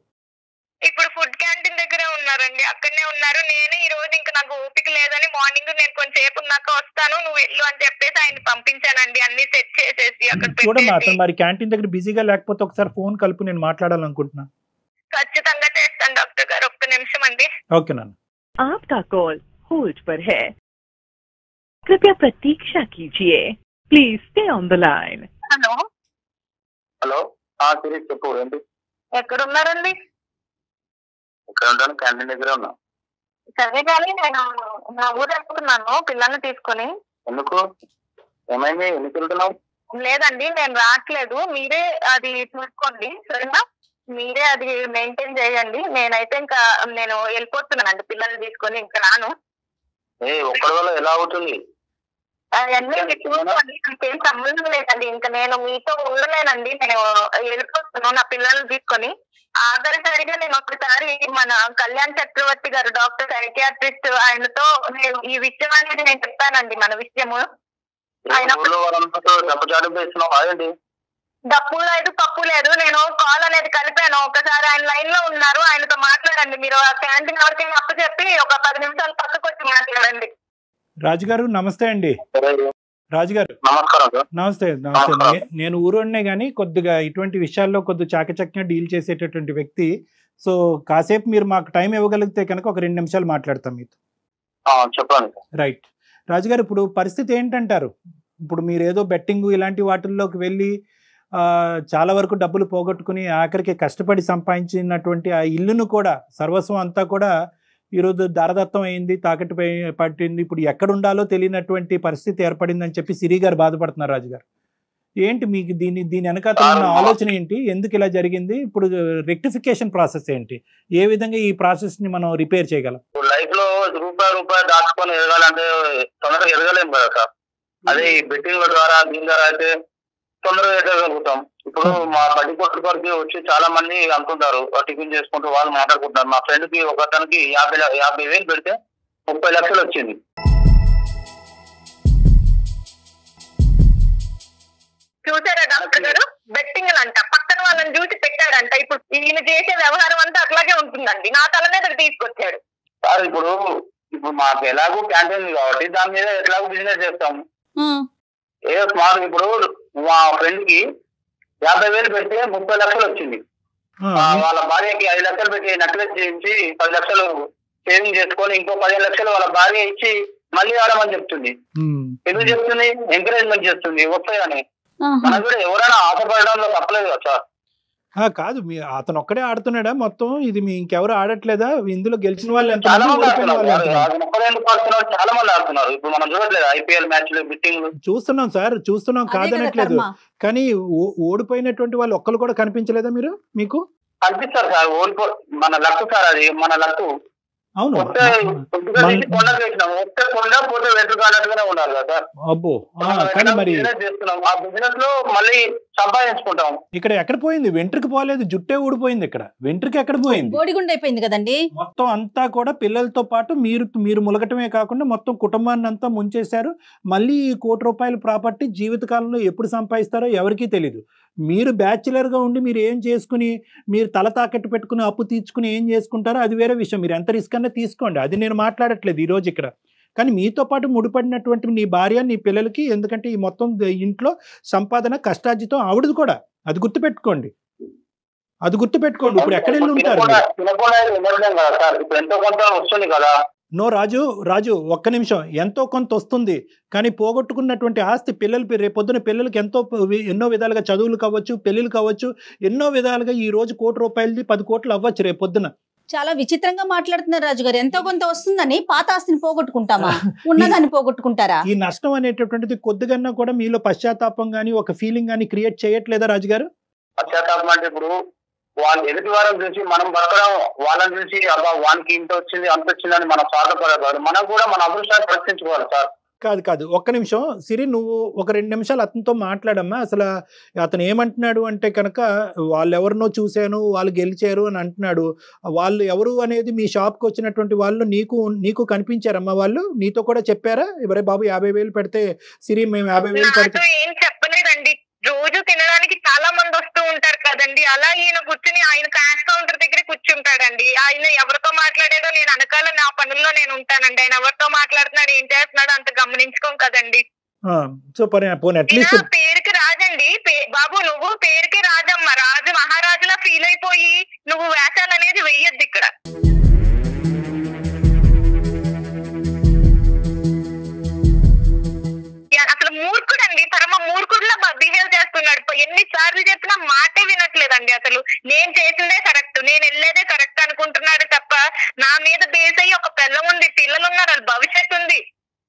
ఇప్పుడు ఫుడ్ క్యాంటీన్ దగ్గరే ఉన్నారండి, అక్కడనే ఉన్నారు. నేనే ఈ రోజు ఇంకా నాకు ఓపిక లేదని మార్నింగ్ నేను కొంచెంసేపు ఉన్నాక వస్తాను నువ్వు వెళ్ళు అని చెప్పేసి ఆయన పంపించానండి, అన్ని సెట్ చేసేసి అక్కడ చూడమ్మా. అతను మరి క్యాంటీన్ దగ్గర బిజీగా లేకపోతే ఒకసారి ఫోన్ కలుపు, నేను మాట్లాడాలనుకుంటున్నా. ఖచ్చితంగా చేస్తాను డాక్టర్ గారు, ఒక్క నిమిషం అండి. ఓకే నాన్న. आपका कॉल होल्ड पर है, कृपया प्रतीक्षा कीजिए, please stay on the line. Hello hello series చెప్పు. ఏంటి? ఎక్కడున్నారండి? ఇక్కడ ఉంటాను, క్యాంటీన్ దగ్గర ఉన్నా. సరే కానీ నేను నా ఊరు వెళ్తున్నాను పిల్లల్ని తీసుకొని. ఎందుకు? ఏమైంది? ఎందుకు వెళ్తున్నావు? లేదండి నేను రావట్లేదు, మీరే అది చూసుకోండి సరేనా, మీరే అది మెయింటైన్ చేయండి. నేనైతే ఇంకా నేను వెళ్ళిపోతున్నానండి పిల్లల్ని తీసుకొని, ఇంకా రాను. ఒక్కడి వల్ల ఎలా అవుతుంది? అవన్నీ చూసుకోండి, నాకేం సంబంధం లేదండి. ఇంకా నేను మీతో ఉండలేనండి, నేను వెళ్ళిపోతున్నాను నా పిల్లల్ని తీసుకొని. ఆఖరిసారిగా నేను ఒకసారి మన కళ్యాణ్ చక్రవర్తి గారు డాక్టర్ సైకియాట్రిస్ట్ ఆయనతో నేను ఈ విషయం అనేది నేను చెప్పానండి, మన విషయము. ఆయన డప్పు లేదు పప్పు లేదు, నేను కాల్ అనేది కలిపాను. ఒకసారి ఆయన లైన్ లో ఉన్నారు, ఆయనతో మాట్లాడండి. మీరు ఆ క్యాంటీన్ ఎవరికైనా అప్పు చెప్పి ఒక 10 నిమిషాలు పక్కకు వచ్చి మాట్లాడండి. రాజుగారు నమస్తే అండి. రాజుగారు నమస్తే. నమస్తే. నేను ఊరోనే కానీ కొద్దిగా ఇటువంటి విషయాల్లో కొద్దిగా చాకచక్యంగా డీల్ చేసేటటువంటి వ్యక్తి. సో కాసేపు మీరు మాకు టైం ఇవ్వగలిగితే కనుక ఒక 2 నిమిషాలు మాట్లాడతాం మీతో. చెప్పండి. రైట్ రాజుగారు, ఇప్పుడు పరిస్థితి ఏంటంటారు? ఇప్పుడు మీరు ఏదో బెట్టింగ్ ఇలాంటి వాటిల్లోకి వెళ్ళి చాలా వరకు డబ్బులు పోగొట్టుకుని ఆఖరికి కష్టపడి సంపాదించినటువంటి ఆ ఇల్లును కూడా, సర్వస్వం అంతా కూడా ఈరోజు దారదత్తం అయింది, తాకట్టు పట్టింది. ఇప్పుడు ఎక్కడ ఉండాలో తెలియనటువంటి పరిస్థితి ఏర్పడిందని చెప్పి సిరి గారు బాధపడుతున్నారు. రాజుగారు ఏంటి మీకు దీని వెనకాల ఉన్న ఆలోచన ఏంటి? ఎందుకు ఇలా జరిగింది? ఇప్పుడు రెక్టిఫికేషన్ ప్రాసెస్ ఏంటి? ఏ విధంగా ఈ ప్రాసెస్ ని మనం రిపేర్ చేయగలం? లైఫ్ లో రూపాయి దాచుకొని ఎదగాలంటే తొందరగా ఎదగలేము కదా సార్. అదే ఈ బెట్టింగ్ ద్వారా దీని ద్వారా అయితే తొందరగా ఎదగలుగుతాం. ఇప్పుడు మా బడ్డీ కొట్టుకోరికి వచ్చి చాలా మంది అంటుంటారు, టిఫిన్ చేసుకుంటూ వాళ్ళు మాట్లాడుకుంటున్నారు. మా ఫ్రెండ్ కి ఒకతనికి 50,000 పెడితే 30 లక్షలు వచ్చింది. చూసారా డాక్టర్ గారు, బెట్టింగ్ అంట పక్కన వాళ్ళని చూసి పెట్టాడంట. ఇప్పుడు ఈయన చేసే వ్యవహారం అంతా అట్లాగే ఉంటుందండి, నా తల మీద తీసుకొచ్చాడు. సార్ ఇప్పుడు మాకు ఎలాగో క్యాంటీన్ కాబట్టి దాని మీద ఎట్లాగో బిజినెస్ చేస్తాము. ఏదో స్మార్ట్. ఇప్పుడు మా ఫ్రెండ్ కి 50,000 పెడితే 30 లక్షలు వచ్చింది. వాళ్ళ భార్యకి 5 లక్షలు పెట్టి నెక్లెస్ చేయించి 10 లక్షలు సేవింగ్ చేసుకొని ఇంకో 15 లక్షలు వాళ్ళ భార్య ఇచ్చి మళ్ళీ ఆడమని చెప్తుంది. ఎందుకు చెప్తుంది? ఎంకరేజ్మెంట్ చేస్తుంది వస్తాయని. మనకు కూడా ఎవరైనా ఆశపడడంలో తప్పలేదు కదా సార్. కాదు, అతను ఒక్కడే ఆడుతున్నాడా మొత్తం? ఇది మీ ఇంకెవరు ఆడట్లేదా? ఇందులో గెలిచిన వాళ్ళు చాలా మంది ఆడుతున్నారు, చాలా మంది ఆడుతున్నారు. ఇప్పుడు మనం చూడట్లేదు ఐపీఎల్ మ్యాచ్లు, బిట్టింగ్ చూస్తున్నాం సార్, చూస్తున్నాం, కాదనట్లేదు. కానీ ఓడిపోయినటువంటి వాళ్ళు ఒక్కరు కూడా కనిపించలేదా మీకు? కనిపిస్తారు సార్. మన లక్కు సార్, అది మన లక్కు. అవును, అబ్బో. కానీ మరి ఇక్కడ ఎక్కడ పోయింది? వెంట్రుకి పోలేదు, జుట్టే ఊడిపోయింది. ఇక్కడ వెంట్రుకి ఎక్కడ పోయింది? అయిపోయింది కదండి. మొత్తం అంతా కూడా పిల్లలతో పాటు మీరు ములగటమే కాకుండా మొత్తం కుటుంబాన్ని అంతా ముంచేశారు. మళ్ళీ ఈ ₹1,00,00,000 ప్రాపర్టీ జీవితకాలంలో ఎప్పుడు సంపాదిస్తారో ఎవరికీ తెలీదు. మీరు బ్యాచులర్ గా ఉండి మీరు ఏం చేసుకుని, మీరు తల తాకట్టు పెట్టుకుని అప్పు తీర్చుకుని ఏం చేసుకుంటారో అది వేరే విషయం. మీరు ఎంత రిస్క్ అన్నా తీసుకోండి, అది నేను మాట్లాడట్లేదు ఈ రోజు ఇక్కడ. కానీ మీతో పాటు ముడిపడినటువంటి నీ భార్య, నీ పిల్లలకి, ఎందుకంటే ఈ మొత్తం ఇంట్లో సంపాదన కష్టార్జితం ఆవిడది కూడా, అది గుర్తుపెట్టుకోండి. ఇప్పుడు ఎక్కడ వెళ్ళి ఉంటారు? నో రాజు ఒక్క నిమిషం. ఎంతో కొంత వస్తుంది, కానీ పోగొట్టుకున్నటువంటి ఆస్తి పిల్లలు రేపొద్దున పిల్లలకి ఎన్నో విధాలుగా చదువులు కావచ్చు, పెళ్లిళ్ళు కావచ్చు, ఎన్నో విధాలుగా ఈ రోజు ₹1,00,00,000 10 కోట్లు అవ్వచ్చు రేపొద్దున. చాలా విచిత్రంగా మాట్లాడుతున్నారు రాజుగారు. ఎంతో కొంత వస్తుందని పాత ఆస్తిని పోగొట్టుకుంటామా? ఉన్నదాన్ని పోగొట్టుకుంటారా? ఈ నష్టం అనేటటువంటిది కొద్దిగా కూడా మీలో పశ్చాత్తాపం గానీ ఒక ఫీలింగ్ గానీ క్రియేట్ చేయట్లేదా రాజుగారు? పశ్చాత్తాపం అంటే ఇప్పుడు వాళ్ళు ఎదుటి వారం చూసి మనం బతకడం, వాళ్ళని చూసి అబ్బా వానికి ఇంత వచ్చింది అంత వచ్చిందని మనం స్వార్థపడకూడదు. మనం కూడా మన అదృష్టాన్ని ప్రశ్నించుకోవాలి సార్. కాదు ఒక్క నిమిషం సిరి, నువ్వు ఒక 2 నిమిషాలు అతనితో మాట్లాడమ్మా. అసలు అతను ఏమంటున్నాడు అంటే కనుక వాళ్ళు ఎవరినో చూశాను, వాళ్ళు గెలిచారు అని అంటున్నాడు. వాళ్ళు ఎవరు అనేది మీ షాప్కి వచ్చినటువంటి వాళ్ళు నీకు కనిపించారమ్మా? వాళ్ళు నీతో కూడా చెప్పారా ఎవరే బాబు 50,000 పెడితే సిరి మేము 50,000 పెడితే? ఏం చెప్పలేదండి. రోజు తినడానికి చాలా మంది వస్తూ ఉంటారు కదండి, అలా ఈయన కూర్చుని ఆయన క్యాష్ కౌంటర్ దగ్గర కూర్చుంటాడండి. ఆయన ఎవరితో మాట్లాడేదో నేను అనకాల నా పనుల్లో నేను ఉంటానండి. ఆయన ఎవరితో మాట్లాడుతున్నాడు ఏం చేస్తున్నాడు అంత గమనించుకోం కదండి. సో అట్లీస్ట్ పేరుకి రాజండి బాబు, నువ్వు పేరుకి రాజమ్మ, రాజు మహారాజులా ఫీల్ అయిపోయి నువ్వు వేషాలు అనేది వెయ్యొద్దు ఇక్కడ. అసలు మూర్ఖుడండి, పరమ మూర్ఖుడులా బిహేవ్ చేస్తున్నాడు. ఎన్నిసార్లు చెప్పినా మాటే వినట్లేదండి. అసలు నేను చేసిందే కరెక్ట్, నేను వెళ్ళేదే కరెక్ట్ అనుకుంటున్నాడు తప్ప నా మీద బేస్ అయ్యి ఒక పిల్ల ఉంది, పిల్లలు ఉన్నారు, భవిష్యత్తు ఉంది,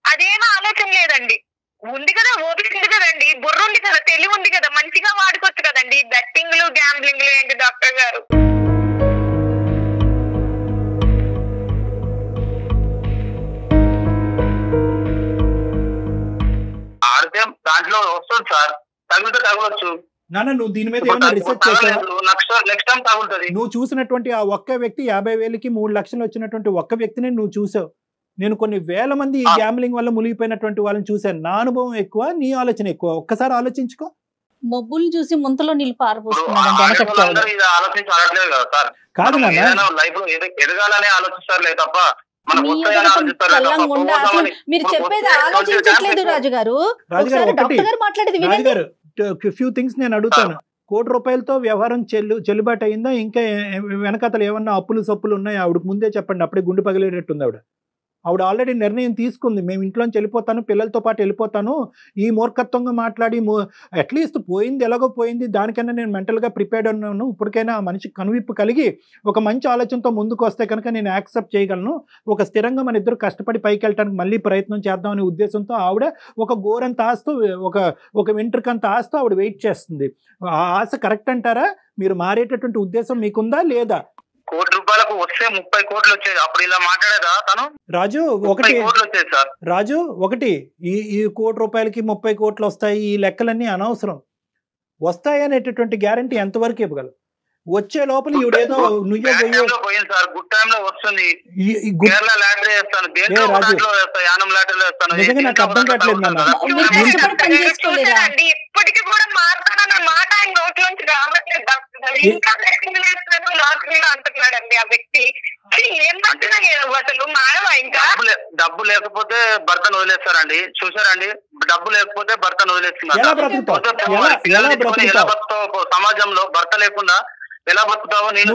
అదేమో ఆలోచన లేదండి. ఉంది కదా, ఓపిక ఉంది కదండి, బుర్ర ఉంది కదా, తెలివి ఉంది కదా, మంచిగా వాడుకోవచ్చు కదండి. బెట్టింగ్లు గ్యాంబ్లింగ్లు ఏంటి డాక్టర్ గారు? ఆడితే దాంట్లో వస్తుంది సార్, తగిలితే తగలొచ్చు. నువ్వు దీని మీద ఏమైనా రిసెర్చ్ చేసావా? నెక్స్ట్ టైం తగులుతుంది. నువ్వు చూసినటువంటి ఆ ఒక్క వ్యక్తి 50,000కి 3 లక్షలు వచ్చినటువంటి ఒక్క వ్యక్తిని నువ్వు చూసావు. నేను కొన్ని వేల మంది ఈ గ్యాంబ్లింగ్ వల్ల మునిగిపోయినటువంటి వాళ్ళని చూశాను. నా అనుభవం ఎక్కువ, నీ ఆలోచన ఎక్కువ. ఒక్కసారి ఆలోచించుకో. మబ్బులు చూసి ముంతలో నీళ్ళు కాదు లైఫ్ లో ఎదగాలని ఆలోచిస్తారులే తప్ప మీరు చెప్పేది ఆలోచించట్లేదు రాజుగారు. రాజుగారు ఫ్యూ థింగ్స్ నేను అడుగుతాను. ₹1,00,00,000 వ్యవహారం చెల్లుబాటు అయిందా? ఇంకా వెనకతలు ఏమన్నా అప్పులు సప్పులు ఉన్నాయి? ఆవిడకు ముందే చెప్పండి, అప్పుడే గుండు పగిలేటట్టుంది ఆవిడ ఆల్రెడీ నిర్ణయం తీసుకుంది. మేము ఇంట్లోంచి వెళ్ళిపోతాను, పిల్లలతో పాటు వెళ్ళిపోతాను. ఈ మూర్ఖత్వంగా మాట్లాడి అట్లీస్ట్ పోయింది ఎలాగో పోయింది, దానికన్నా నేను మెంటల్గా ప్రిపేర్డ్ ఉన్నాను. ఇప్పటికైనా ఆ మనిషికి కనువిప్పు కలిగి ఒక మంచి ఆలోచనతో ముందుకు వస్తే కనుక నేను యాక్సెప్ట్ చేయగలను. ఒక స్థిరంగా మన ఇద్దరు కష్టపడి పైకి వెళ్ళడానికి మళ్ళీ ప్రయత్నం చేద్దామనే ఉద్దేశంతో ఆవిడ ఒక గోరంత ఆస్తూ ఒక వెంట్రుకంత ఆస్తూ ఆవిడ వెయిట్ చేస్తుంది. ఆ ఆశ కరెక్ట్ అంటారా? మీరు మారేటటువంటి ఉద్దేశం మీకుందా లేదా? ₹1,00,00,000 వస్తే 30 కోట్లు వచ్చేది. అప్పుడు ఇలా మాట్లాడేదా తను? రాజు ఒకటి ఈ ₹1,00,00,000కి 30 కోట్లు వస్తాయి, ఈ లెక్కలన్నీ అనవసరం. వస్తాయి అనేటటువంటి గ్యారంటీ ఎంతవరకు ఇవ్వగలరు? వచ్చే లోపల ఈవిడేదో నిజంగా నాకు అర్థం కావట్లేదు నాన్న. ఇప్పటికీ కూడా మాట్లాడాలన్న మాట ఆయన నోట్లోంచి రావట్లేదు. అంటున్నాడండి ఆ వ్యక్తి. అసలు మానవ ఇంకా డబ్బు లేకపోతే భర్తను వదిలేస్తారండి. చూసారండి, డబ్బు లేకపోతే భర్తను వదిలేస్తున్నారు. సమాజంలో భర్త లేకుండా ఎలా బతుకుతావో నేను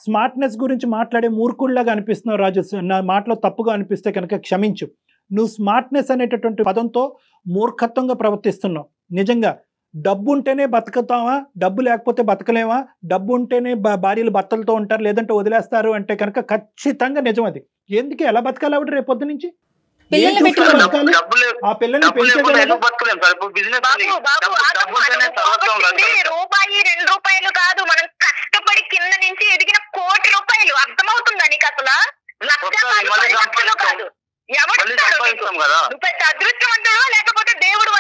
స్మార్ట్నెస్ గురించి మాట్లాడే మూర్ఖుల్లాగా అనిపిస్తున్నావు రాజు. నా మాటలో తప్పుగా అనిపిస్తే కనుక క్షమించు. నువ్వు స్మార్ట్నెస్ అనేటటువంటి పదంతో మూర్ఖత్వంగా ప్రవర్తిస్తున్నావు. నిజంగా డబ్బు ఉంటేనే బతుకుతావా, డబ్బు లేకపోతే బతకలేవా, డబ్బు ఉంటేనే భార్యలు భర్తలతో ఉంటారు లేదంటే వదిలేస్తారు అంటే కనుక ఖచ్చితంగా నిజం అది. ఎందుకు ఎలా బతకాలి ఆవిడ రేపొద్దు నుంచి? ఆ పిల్లల్ని రూపాయి 2 కాదు, మనం కష్టపడి కింద నుంచి ఎదిగిన ₹1,00,00,000. అర్థమవుతుందా నీకు? అసలు లక్షలు కాదు. అదృష్టవంతుడు లేకపోతే దేవుడు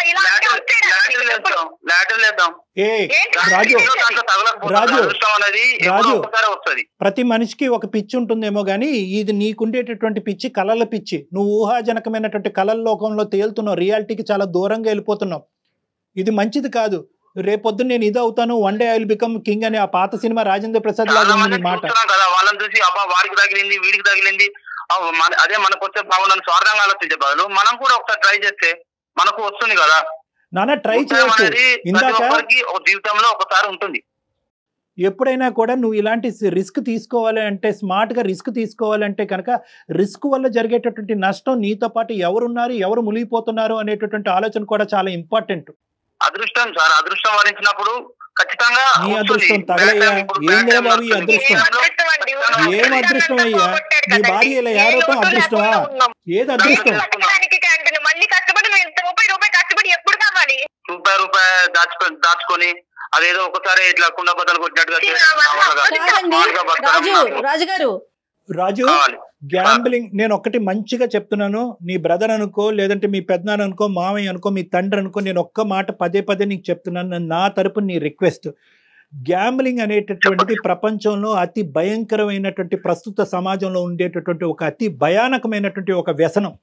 ప్రతి మనిషికి ఒక పిచ్చి ఉంటుందేమో గానీ ఇది నీకుండేటటువంటి పిచ్చి కళల పిచ్చి. నువ్వు ఊహాజనకమైనటువంటి కళల లోకంలో తేలుతున్నావు, రియాలిటీకి చాలా దూరంగా వెళ్ళిపోతున్నావు. ఇది మంచిది కాదు. రేపొద్దున నేను ఇది అవుతాను, one day I will become king అని ఆ పాత సినిమా రాజేంద్ర ప్రసాద్ లాగా ఉంది మాట. వాళ్ళని చూసి అబ్బా వాడికి తగిలింది వీడికి తగిలింది అదే మనకు వచ్చే బాగుందని స్వార్థంగా ఆలోచించే బదులు మనం కూడా ఒకసారి ట్రై చేస్తే మనకు వస్తుంది కదా నాన్న. ట్రై చేయొచ్చు. ఇందాక జీవితంలో ఒకసారి ఉంటుంది. ఎప్పుడైనా కూడా నువ్వు ఇలాంటి రిస్క్ తీసుకోవాలి అంటే, స్మార్ట్ గా రిస్క్ తీసుకోవాలంటే కనుక రిస్క్ వల్ల జరిగేటటువంటి నష్టం నీతో పాటు ఎవరున్నారు, ఎవరు మునిగిపోతున్నారు అనేటటువంటి ఆలోచన కూడా చాలా ఇంపార్టెంట్. అదృష్టం సార్, అదృష్టం వరించినప్పుడు ఖచ్చితంగా నీ అదృష్టం తగలయ్యా. ఏందే బాబు ఈ అదృష్టం? ఏం అదృష్టం అయ్యా? నీ భార్య ఇలా ఏడవటం అదృష్టమా? ఏది అదృష్టం? మళ్ళీ కష్టపడి ₹1 కష్టపడి ఎప్పుడు కావాలి? దాచుకొని అదేదో ఒకసారి ఇట్లా కుండ బద్దలు కొట్టినట్టుగా రాజు గ్యాంబ్లింగ్ నేను ఒకటి మంచిగా చెప్తున్నాను, నీ బ్రదర్ అనుకో, లేదంటే మీ పెద్దనాన్న అనుకో, మామయ్య అనుకో, మీ తండ్రి అనుకో, నేను ఒక్క మాట పదే పదే నీకు చెప్తున్నాను, నా తరపున నీ రిక్వెస్ట్. గ్యాంబ్లింగ్ అనేటటువంటిది ప్రపంచంలో అతి భయంకరమైనటువంటి ప్రస్తుత సమాజంలో ఉండేటటువంటి ఒక అతి భయానకమైనటువంటి ఒక వ్యసనం.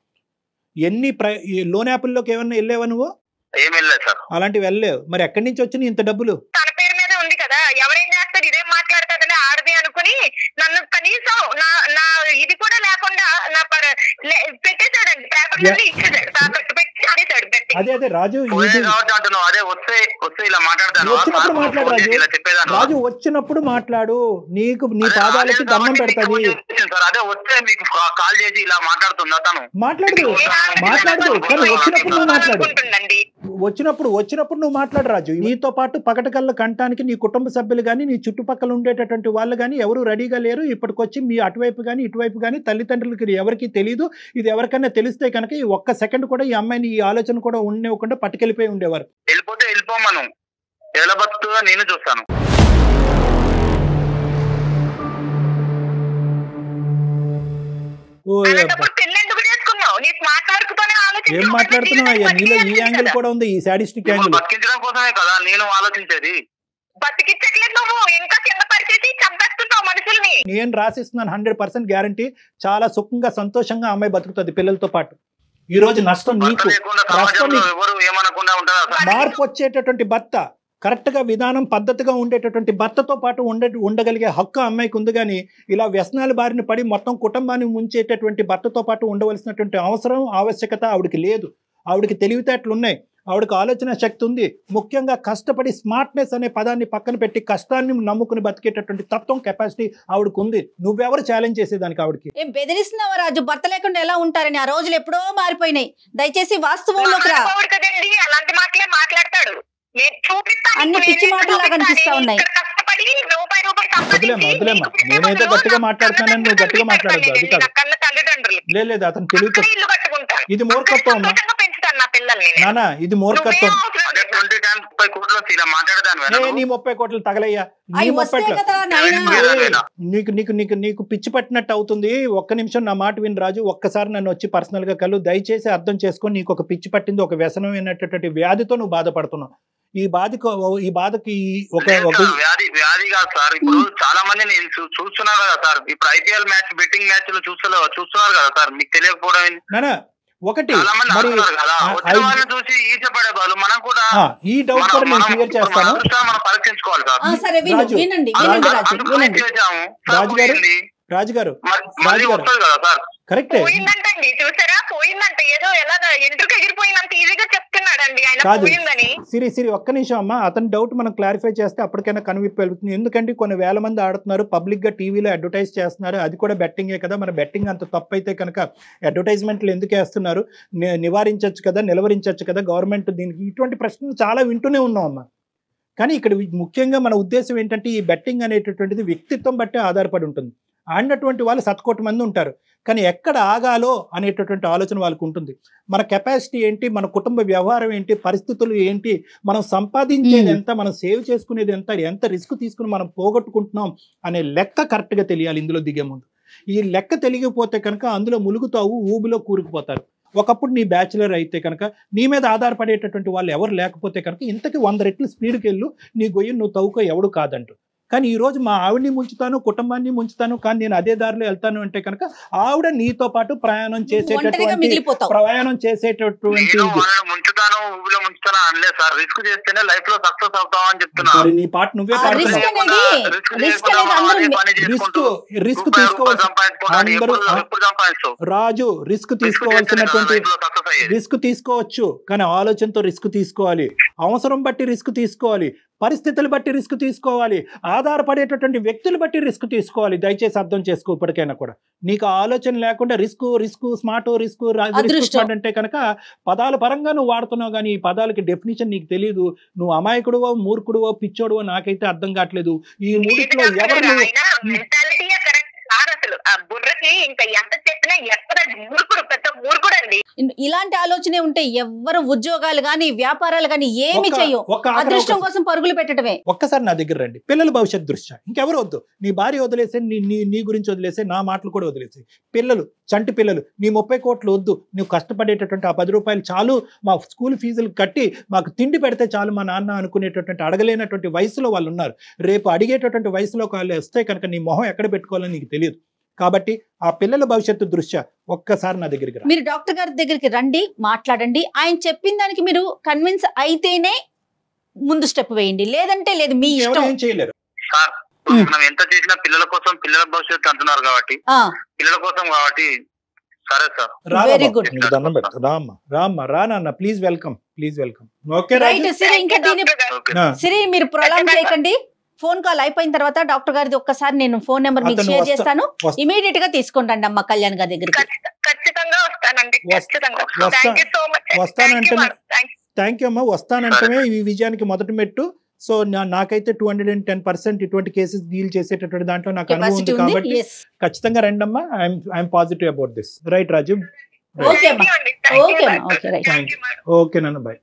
ఈ లోన్ యాప్ల్లోకి ఏమన్నా వెళ్ళావా నువ్వు? ఏం వెళ్ళలేదు సార్. అలాంటివి వెళ్ళలేవు. మరి ఎక్కడి నుంచి వచ్చినాయి ఇంత డబ్బులు? తన పేరు మీద ఉంది కదా, ఎవరేం చేస్తారు, ఇదేం మాట్లాడతాడని ఆడది అనుకుని నన్ను కనీసం నా ఇది కూడా లేకుండా పెట్టేశాడండి. పేపర్లన్నీ ఇచ్చేసాడు, పెట్టి ఆడేశాడు. అదే రాజు, అదే వస్తే ఇలా మాట్లాడతాను. వచ్చినప్పుడు మాట్లాడు రాజు, రాజు వచ్చినప్పుడు మాట్లాడు, నీకు నీ పాదాలకి దండం పెడతాది. అదే వస్తే మీకు కాల్ చేసి ఇలా మాట్లాడుతుందా తను? మాట్లాడు కానీ వచ్చినప్పుడు నువ్వు మాట్లాడు. వచ్చినప్పుడు నువ్వు మాట్లాడు రాజు. నీతో పాటు పగటకల్ల కంటానికి నీ కుటుంబ సభ్యులు కానీ, నీ చుట్టుపక్కల ఉండేటటువంటి వాళ్ళు కానీ ఎవరు రెడీగా లేరు. ఇప్పటికొచ్చి మీ అటువైపు కానీ ఇటువైపు కానీ తల్లిదండ్రులకి ఎవరికి తెలియదు. ఇది ఎవరికైనా తెలిస్తే కనుక ఈ ఒక్క సెకండ్ కూడా ఈ అమ్మాయిని ఈ ఆలోచన కూడా ఉండేవ్వకుండా పట్టుకెళ్ళిపోయి ఉండేవారు. వెళ్ళిపోతే వెళ్ళిపోమను, ఎలా బతుకుతుందో నేను చూస్తాను. ఏం మాట్లాడుతున్నావు? నీలో ఈ యాంగిల్ కూడా ఉంది, ఈ సాడిస్టిక్ యాంగిల్. బతికించడం కోసమే కదా నేను ఆలోచించేది. బతికించట్లేదు నువ్వు, ఇంకా కింద పరిచేసి చంపేస్తున్నావు మనుషుల్ని. నేను రాసిస్తున్నాను 100% గ్యారంటీ. చాలా సుఖంగా సంతోషంగా అమ్మాయి బతుకుతుంది పిల్లలతో పాటు. ఈ రోజు నష్టం నీకు, మార్పు వచ్చేటటువంటి భర్త, కరెక్ట్ గా విధానం పద్ధతిగా ఉండేటటువంటి భర్తతో పాటు ఉండగలిగే హక్కు అమ్మాయికి ఉంది. కానీ ఇలా వ్యసనాల బారిన పడి మొత్తం కుటుంబాన్ని ముంచేటటువంటి భర్తతో పాటు ఉండవలసినటువంటి అవసరం ఆవశ్యకత ఆవిడకి లేదు. ఆవిడకి తెలివితేటలు ఉన్నాయి, ఆవిడకి ఆలోచన శక్తి ఉంది. ముఖ్యంగా కష్టపడి స్మార్ట్నెస్ అనే పదాన్ని పక్కన పెట్టి కష్టాన్ని నమ్ముకుని బతికేటటువంటి తత్వం, కెపాసిటీ ఆవిడకు ఉంది. నువ్వెవరు ఛాలెంజ్ చేసేదానికి ఆవిడకి? ఏం బెదిరిస్తున్నావా రాజు? భర్త లేకుండా ఎలా ఉంటారని ఆ రోజులు ఎప్పుడో మారిపోయినాయి. దయచేసి వాస్తవంలోకి రా. అలాంటి మాటలే మాట్లాడతాడు. అన్ని పిచ్చి మాటలు లాగా అనిపిస్తా ఉన్నాయి. వదిలేమ్మా, నేనైతే గట్టిగా మాట్లాడుతున్నానని నువ్వు గట్టిగా మాట్లాడద్దు. అది కాదు, లేదు అతను తెలివితో. ఇది మూర్ఖత్వం అమ్మా నానా, ఇది మూర్ఖత్వం. నీ 30 కోట్లు తగలయ్యా, నీ 30 నీకు పిచ్చి పట్టినట్టు అవుతుంది. ఒక్క నిమిషం నా మాట విని రాజు, ఒక్కసారి నన్ను వచ్చి పర్సనల్ గా కలు. దయచేసి అర్థం చేసుకొని, నీకు ఒక పిచ్చి పట్టింది, ఒక వ్యసనం అయినటువంటి వ్యాధితో నువ్వు బాధపడుతున్నావు. ఈ బాధకి ఒక వ్యాధి కాదు సార్. ఇప్పుడు చాలా మంది నేను చూస్తున్నారు కదా సార్, ఇప్పుడు IPL మ్యాచ్, బెట్టింగ్ మ్యాచ్లు చూస్తున్నారు కదా సార్, మీకు తెలియకపోవడం. నానా ఒకటి చూసి ఈచపడే వాళ్ళు మనం కూడా ఈ డౌట్ కూడా నేను క్లియర్ చేస్తాను. మనం పరీక్షించుకోవాలి సార్. రాజుగారు కరెక్టే, పోయిందంటండి, చూసారా? పోయిందంట, ఏదో ఎలాగ ఎంట్రుకు ఎగిరిపోయినంత ఈజీగా చెప్తున్నాడండి ఆయన పోయిందని. సిరి ఒక్క నిమిషం అమ్మా, అతని డౌట్ మనం క్లారిఫై చేస్తే అప్పటికైనా కనువిప్పు వెళ్తుంది. ఎందుకంటే కొన్ని వేల మంది ఆడుతున్నారు, పబ్లిక్ గా టీవీలో అడ్వర్టైజ్ చేస్తున్నారు, అది కూడా బెట్టింగే కదా. మన బెట్టింగ్ అంత తప్పు అయితే కనుక అడ్వర్టైజ్మెంట్లు ఎందుకు వేస్తున్నారు, నివారించవచ్చు కదా, నిలవరించవచ్చు కదా గవర్నమెంట్. దీనికి ఇటువంటి ప్రశ్నలు చాలా వింటూనే ఉన్నాం అమ్మా. కానీ ఇక్కడ ముఖ్యంగా మన ఉద్దేశం ఏంటంటే, ఈ బెట్టింగ్ అనేటటువంటిది వ్యక్తిత్వం బట్టే ఆధారపడి ఉంటుంది. ఆడినటువంటి వాళ్ళు 100 కోట్ల మంది ఉంటారు, కానీ ఎక్కడ ఆగాలో అనేటటువంటి ఆలోచన వాళ్ళకు ఉంటుంది. మన కెపాసిటీ ఏంటి, మన కుటుంబ వ్యవహారం ఏంటి, పరిస్థితులు ఏంటి, మనం సంపాదించేది ఎంత, మనం సేవ్ చేసుకునేది ఎంత రిస్క్ తీసుకుని మనం పోగొట్టుకుంటున్నాం అనే లెక్క కరెక్ట్గా తెలియాలి ఇందులో దిగే ముందు. ఈ లెక్క తెలియకపోతే కనుక అందులో ములుగుతావు, ఊబిలో కూరుకుపోతారు. ఒకప్పుడు నీ బ్యాచులర్ అయితే కనుక, నీ మీద ఆధారపడేటటువంటి వాళ్ళు ఎవరు లేకపోతే కనుక ఇంతకి 100 రెట్లు స్పీడ్కి వెళ్ళు, నీ గొయ్యి నువ్వు తవ్వుకో, ఎవడు కాదంటూ. కానీ ఈరోజు మా ఆవిడని ముంచుతాను, కుటుంబాన్ని ముంచుతాను, కానీ నేను అదే దారిలో వెళ్తాను అంటే కనుక ఆవిడ నీతో పాటు ప్రయాణం చేసేటటువంటి నీ పాట నువ్వే రిస్క్ తీసుకోవాల్సి రాజు, రిస్క్ తీసుకోవాల్సినటువంటి రిస్క్ తీసుకోవచ్చు, కానీ ఆలోచనతో రిస్క్ తీసుకోవాలి, అవసరం బట్టి రిస్క్ తీసుకోవాలి, పరిస్థితులు బట్టి రిస్క్ తీసుకోవాలి, ఆధారపడేటటువంటి వ్యక్తులు బట్టి రిస్క్ తీసుకోవాలి. దయచేసి అర్థం చేసుకో. ఇప్పటికైనా కూడా నీకు ఆలోచన లేకుండా రిస్క్ స్మార్ట్ అంటే కనుక పదాల పరంగా నువ్వు వాడుతున్నావు, కానీ ఈ పదాలకి డెఫినేషన్ నీకు తెలియదు. నువ్వు అమాయకుడువో, మూర్ఖుడువో, పిచ్చోడువో నాకైతే అర్థం కావట్లేదు. ఈ మూడిట్లో ఎవరు బుర్రకి ఇంకా ఎంత చెప్పినా ఎక్కడ మూర్ఖుడు, పెద్ద మూర్ఖుడండి. ఇలాంటి ఆలోచనే ఉంటే ఎవ్వరు ఉద్యోగాలు గాని వ్యాపారాలు గాని ఏమి చెయ్యం. ఒక ఆఖరి అదృష్టం అవకాశం. కోసం పరుగులు పెట్టడమే. ఒక్కసారి నా దగ్గర రండి. పిల్లల భవిష్యత్ దృష్ట్యా ఇంకెవరు వద్దు. నీ భార్య వదిలేసే, నీ గురించి వదిలేసే, నా మాటలు కూడా వదిలేసే. పిల్లలు, చంటి పిల్లలు, నీ 30 కోట్లు వద్దు. నువ్వు కష్టపడేటటువంటి ఆ 10 రూపాయలు చాలు, మా స్కూల్ ఫీజులు కట్టి మాకు తిండి పెడితే చాలు మా నాన్న అనుకునేటటువంటి అడగలేనటువంటి వయసులో వాళ్ళు ఉన్నారు. రేపు అడిగేటటువంటి వయసులో వాళ్ళు వస్తే కనుక నీ మొహం ఎక్కడ పెట్టుకోవాలని నీకు తెలియదు. కాబట్టి ఆ పిల్లల భవిష్యత్తు దృష్ట్యా ఒక్కసారి నా దగ్గరికి రా. మీరు డాక్టర్ గారి దగ్గరికి రండి, మాట్లాడండి. ఆయన చెప్పిన దానికి మీరు కన్విన్స్ అయితేనే ముందు స్టెప్ వేయండి, లేదంటే లేదు, మీ ఎవరు ఇష్టం. ఏం చేయలేరు. సార్ మనం ఎంత చేసినా పిల్లల కోసం, పిల్లల భవిష్యత్తు అంటున్నారు కాబట్టి, పిల్లల కోసం కాబట్టి సరే సార్. Very good. దండం పెట్టు. రామ్మ రా నాన్న, please welcome, please welcome. Okay right Siri, ఇంకా దీని ఓకే. సిరి మీరు ప్రొలాంగ్ చేయకండి. ఫోన్ కాల్ అయిపోయిన తర్వాత డాక్టర్ గారిది ఒక్కసారి నేను ఫోన్ నెంబర్ మీకు షేర్ చేస్తాను. ఇమీడియట్ గా తీసుకొని రండి అమ్మ కళ్యాణ్ గారి దగ్గరికి. ఖచ్చితంగా వస్తానండి. ఖచ్చితంగా. Thank you so much. వస్తానంటే Thank you, ma'am. Thank you. Thank you అమ్మా. వస్తానంటే ఈ విజయానికి మొదటి మెట్టు. సో నాకైతే 210% ఇటువంటి కేసెస్ డీల్ చేసేటటువంటి దాంట్లో నాకు అనుభవం ఉంది కాబట్టి ఖచ్చితంగా రండి అమ్మా. I'm positive about this. Right Raju. Okay అమ్మా. Thank you అండి. Thank you, okay ma'am. అమ్మా. Okay right. Thank you, madam. Okay నాన్న, బై.